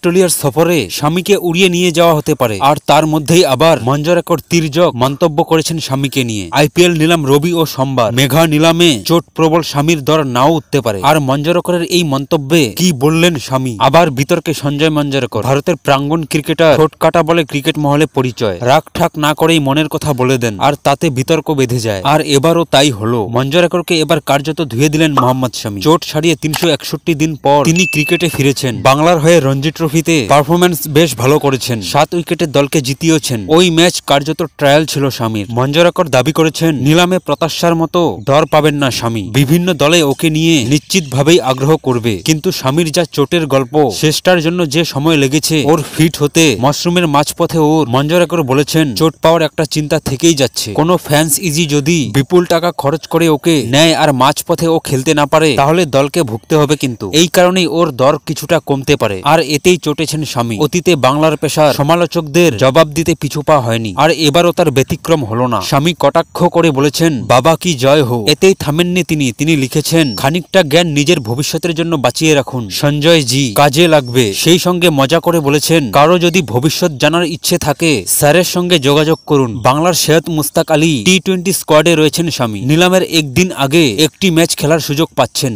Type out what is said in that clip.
অস্ট্রেলিয়ার সফরে স্বামীকে উড়িয়ে নিয়ে যাওয়া হতে পারে। আর তার মধ্যেই আবার মঞ্জরেকর তির্যক মন্তব্য করেছেন স্বামীকে নিয়ে। আইপিএল নিলাম রবি ও সোমবার, মেঘা নিলামে চোট প্রবল স্বামীর দর নাও উঠতে পারে। আর মঞ্জরেকরের এই মন্তব্যে কি বললেন স্বামী? আবার বিতর্কে সঞ্জয় মঞ্জরেকর। ভারতের প্রাঙ্গন ক্রিকেটার, ঠোঁট কাটা বলে ক্রিকেট মহলে পরিচয়। রাগ ঠাক না করেই মনের কথা বলে দেন, আর তাতে বিতর্ক বেঁধে যায়। আর এবারও তাই হলো। মঞ্জরেকরকে এবার কার্যত ধুয়ে দিলেন মোহাম্মদ শামি। চোট ছাড়িয়ে 361 দিন পর তিনি ক্রিকেটে ফিরেছেন। বাংলার হয়ে রঞ্জি ট্রফিতে পারফরম্যান্স বেশ ভালো করেছেন, 7 উইকেটে দলকে জিতিয়েছেন। ওই ম্যাচ কার্যত ট্রায়াল ছিল স্বামীর। মঞ্জরেকর দাবি করেছেন নিলামে প্রত্যাশার মতো দর পাবেন না স্বামী। বিভিন্ন দলে ওকে নিয়ে নিশ্চিতভাবেই আগ্রহ করবে, কিন্তু স্বামীর যা চোটের গল্প, শেষটার জন্য যে সময় লেগেছে ওর ফিট হতে, মশরুমের মাঝপথে ওর, মঞ্জরেকর বলেছেন চোট পাওয়ার একটা চিন্তা থেকেই যাচ্ছে। কোনো ফ্যান্স ইজি যদি বিপুল টাকা খরচ করে ওকে নেয় আর মাঝপথে ও খেলতে না পারে, তাহলে দলকে ভুগতে হবে। কিন্তু এই কারণেই ওর দর কিছুটা কমতে পারে। আর এতেই চটেছেন স্বামী। অতীতে বাংলার পেশার সমালোচকদের জবাব দিতে পিছু পা হয়নি, আর এবারও তার ব্যতিক্রম হলো না। স্বামী কটাক্ষ করে বলেছেন বাবা কি জয় হো। এতেই থামেননি তিনি লিখেছেন খানিকটা জ্ঞান নিজের ভবিষ্যতের জন্য বাঁচিয়ে রাখুন সঞ্জয় জি, কাজে লাগবে। সেই সঙ্গে মজা করে বলেছেন কারো যদি ভবিষ্যৎ জানার ইচ্ছে থাকে স্যারের সঙ্গে যোগাযোগ করুন। বাংলার সৈয়দ মুস্তাক আলী টি-20 স্কোয়াডে রয়েছেন স্বামী। নিলামের একদিন আগে একটি ম্যাচ খেলার সুযোগ পাচ্ছেন।